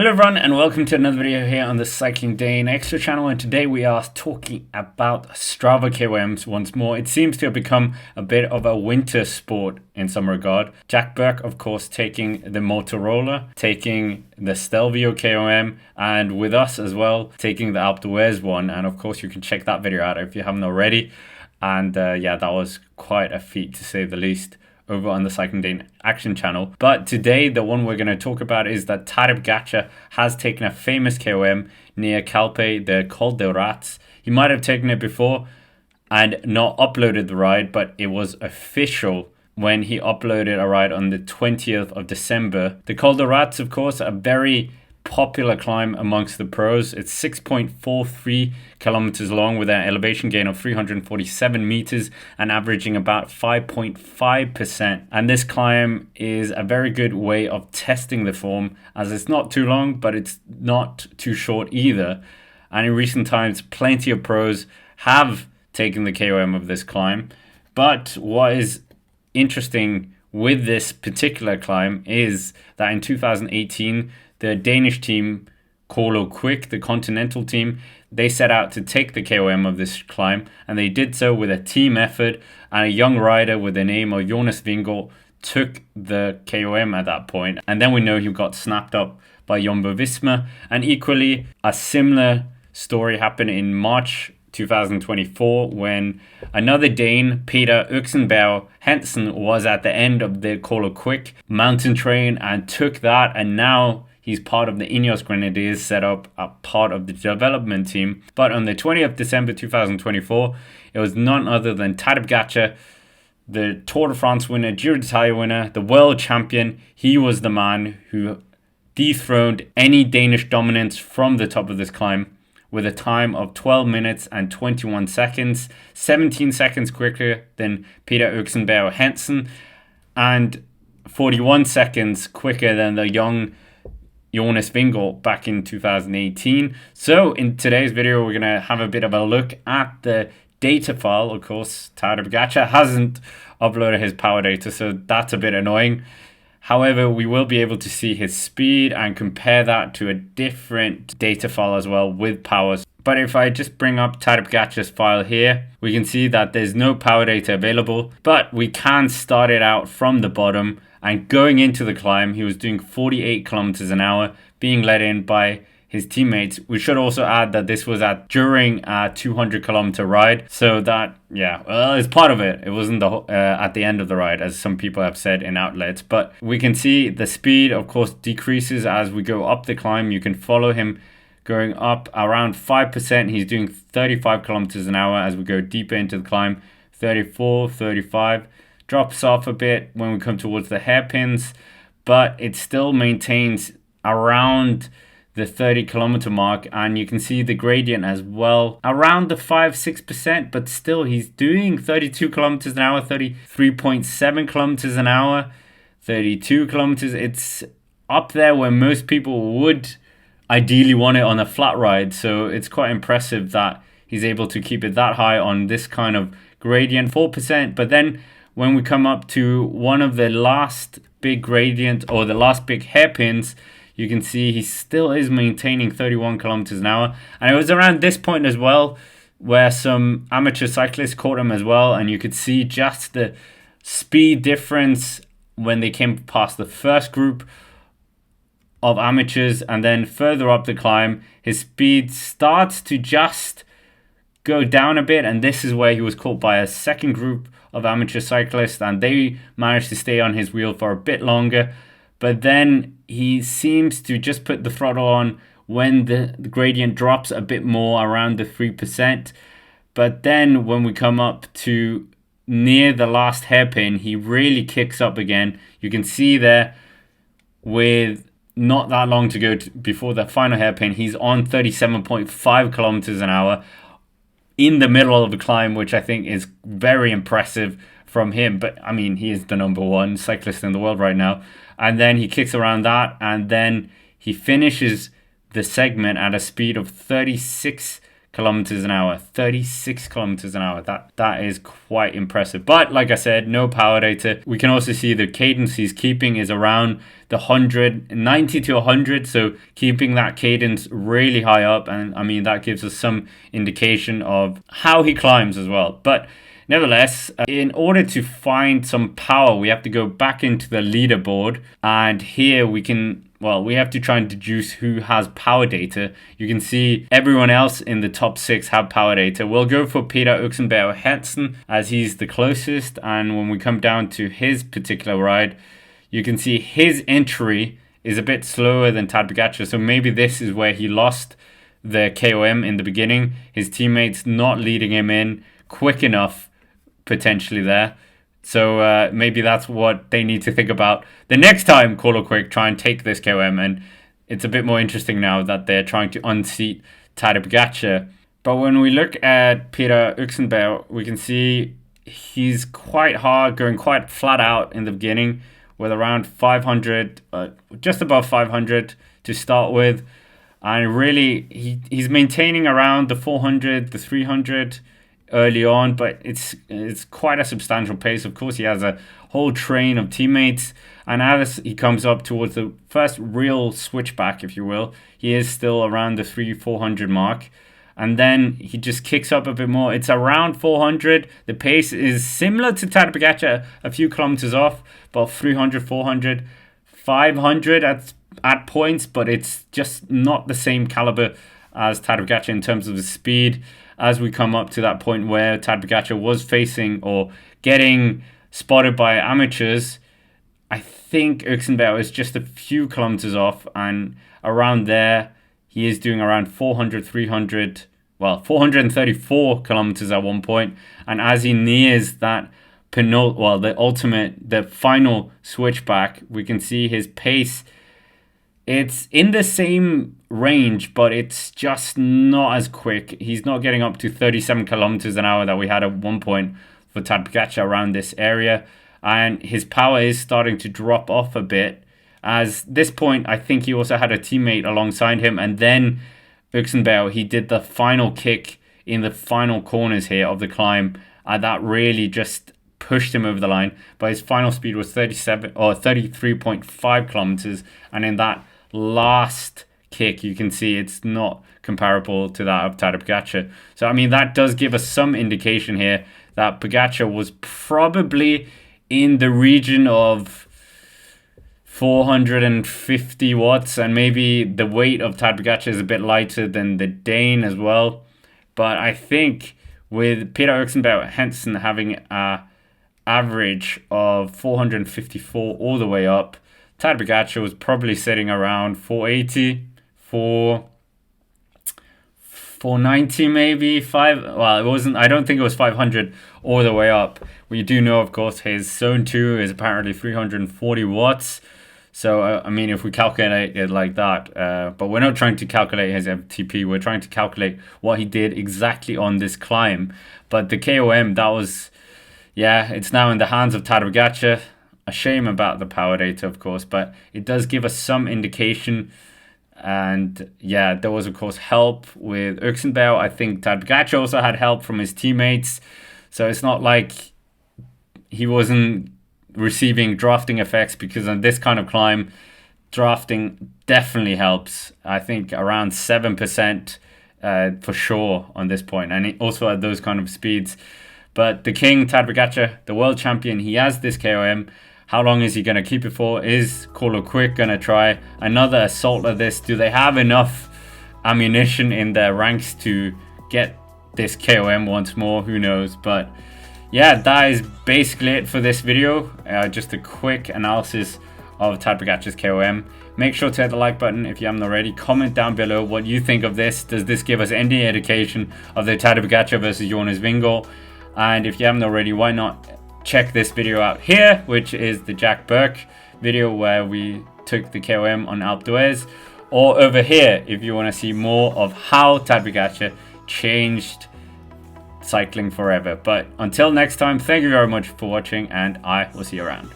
Hello everyone and welcome to another video here on the Cycling Day in Extra channel, and today we are talking about Strava KOMs once more. It seems to have become a bit of a winter sport in some regard. Jack Burke, of course, taking the Motorola, taking the Stelvio KOM, and with us as well, taking the Alpe d'Huez one. And of course, you can check that video out if you haven't already. And yeah, that was quite a feat to say the least over on the Cycling Day in Action channel. But today, the one we're going to talk about is that Tadej Pogačar has taken a famous KOM near Calpe, the Coll de Rats. He might have taken it before and not uploaded the ride, but it was official when he uploaded a ride on the 20th of December. The Coll de Rats, of course, a very popular climb amongst the pros. It's 6.43 kilometers long with an elevation gain of 347 meters and averaging about 5.5%. And this climb is a very good way of testing the form, as it's not too long, but it's not too short either. And in recent times, plenty of pros have taken the KOM of this climb. But what is interesting with this particular climb is that in 2018, the Danish team, Coll, the continental team, they set out to take the KOM of this climb, and they did so with a team effort, and a young rider with the name of Jonas Vingegaard took the KOM at that point. And then we know he got snapped up by Jumbo-Visma. And equally, a similar story happened in March 2024 when another Dane, Peter Øxenberg Hansen, was at the end of the Coll mountain train and took that, and now he's part of the Ineos Grenadiers, set up a part of the development team. But on the 20th of December 2024, it was none other than Tadej Pogačar, the Tour de France winner, Giro d'Italia winner, the world champion. He was the man who dethroned any Danish dominance from the top of this climb with a time of 12 minutes and 21 seconds, 17 seconds quicker than Peter Øxenberg Hansen, and 41 seconds quicker than the young Jonas Vingegaard back in 2018. So in today's video, we're going to have a bit of a look at the data file. Of course, Tadej Pogačar hasn't uploaded his power data, so that's a bit annoying. However, we will be able to see his speed and compare that to a different data file as well with powers. But if I just bring up Tadej Pogačar's file here, we can see that there's no power data available, but we can start it out from the bottom. And going into the climb, he was doing 48 kilometers an hour, being led in by his teammates. We should also add that this was during a 200 kilometer ride. So that, yeah, well, it's part of it. It wasn't at the end of the ride, as some people have said in outlets. But we can see the speed, of course, decreases as we go up the climb. You can follow him going up around 5%. He's doing 35 kilometers an hour as we go deeper into the climb, 34, 35. Drops off a bit when we come towards the hairpins, but it still maintains around the 30 kilometer mark, and you can see the gradient as well around the 5-6%, but still he's doing 32 kilometers an hour, 33.7 kilometers an hour, 32 kilometers. It's up there where most people would ideally want it on a flat ride, so it's quite impressive that he's able to keep it that high on this kind of gradient, 4%. But then when we come up to one of the last big gradient or the last big hairpins, you can see he still is maintaining 31 kilometers an hour. And it was around this point as well where some amateur cyclists caught him as well. And you could see just the speed difference when they came past the first group of amateurs. And then further up the climb, his speed starts to just go down a bit. And this is where he was caught by a second group of amateur cyclists, and they managed to stay on his wheel for a bit longer. But then he seems to just put the throttle on when the gradient drops a bit more, around the 3%. But then when we come up to near the last hairpin, he really kicks up again. You can see there with not that long to go before the final hairpin, he's on 37.5 kilometers an hour in the middle of the climb, which I think is very impressive from him. But I mean, he is the number one cyclist in the world right now. And then he kicks around that, and then he finishes the segment at a speed of 36 kilometers an hour, 36 kilometers an hour. That is quite impressive. But like I said, no power data. We can also see the cadence he's keeping is around the 90 to 100. So keeping that cadence really high up. And I mean, that gives us some indication of how he climbs as well. But nevertheless, in order to find some power, we have to go back into the leaderboard. And here we have to try and deduce who has power data. You can see everyone else in the top 6 have power data. We'll go for Peter Øxenberg Hansen as he's the closest. And when we come down to his particular ride, you can see his entry is a bit slower than Tadej Pogačar. So maybe this is where he lost the KOM in the beginning. His teammates not leading him in quick enough potentially there. So maybe that's what they need to think about the next time Coll or Quick try and take this KOM. And it's a bit more interesting now that they're trying to unseat Tadej Pogačar. But when we look at Peter Øxenberg, we can see he's quite hard, going quite flat out in the beginning with around 500, just above 500 to start with. And really, he's maintaining around the 400, the 300 early on, but it's quite a substantial pace. Of course, he has a whole train of teammates, and as he comes up towards the first real switchback, if you will, he is still around the 300-400 mark, and then he just kicks up a bit more. It's around 400. The pace is similar to Tadej Pogačar, a few kilometers off, about 300, 400, 500 at points, but it's just not the same caliber as Tadej Pogačar in terms of the speed. As we come up to that point where Tadej Pogačar was facing or getting spotted by amateurs, I think Øxenberg is just a few kilometers off, and around there he is doing around 434 kilometers at one point. And as he nears that the final switchback, we can see his pace. It's in the same range, but it's just not as quick. He's not getting up to 37 kilometers an hour that we had at one point for Tadej Pogačar around this area. And his power is starting to drop off a bit. As this point, I think he also had a teammate alongside him. And then Øxenberg, he did the final kick in the final corners here of the climb. And that really just pushed him over the line. But his final speed was 33.5 kilometers. And in that last kick, you can see it's not comparable to that of Tadej Pogačar. So I mean, that does give us some indication here that Pogačar was probably in the region of 450 watts, and maybe the weight of Tadej Pogačar is a bit lighter than the Dane as well. But I think with Peter Øxenberg Hansen having a average of 454 all the way up, Tadej Pogačar was probably sitting around 480, 490 maybe, it wasn't, I don't think it was 500 all the way up. We do know, of course, his zone 2 is apparently 340 watts. So, I mean, if we calculate it like that, but we're not trying to calculate his FTP, we're trying to calculate what he did exactly on this climb. But the KOM, that was, it's now in the hands of Tadej Pogačar. A shame about the power data, of course, but it does give us some indication. And there was, of course, help with Øxenberg. I think Tadej Pogačar also had help from his teammates. So it's not like he wasn't receiving drafting effects, because on this kind of climb, drafting definitely helps. I think around 7% for sure on this point, and also at those kind of speeds. But the king, Tadej Pogačar, the world champion, he has this KOM. How long is he going to keep it for? Is Coll or Quick going to try another assault at this? Do they have enough ammunition in their ranks to get this KOM once more? Who knows? But that is basically it for this video. Just a quick analysis of Tadej Pogačar's KOM. Make sure to hit the like button if you haven't already. Comment down below what you think of this. Does this give us any indication of the Tadej Pogačar versus Jonas Vingegaard? And if you haven't already, why not check this video out here, which is the Jack Burke video where we took the KOM on Alpe d'Huez, or over here if you want to see more of how Tadej Pogačar changed cycling forever. But until next time, thank you very much for watching, and I will see you around.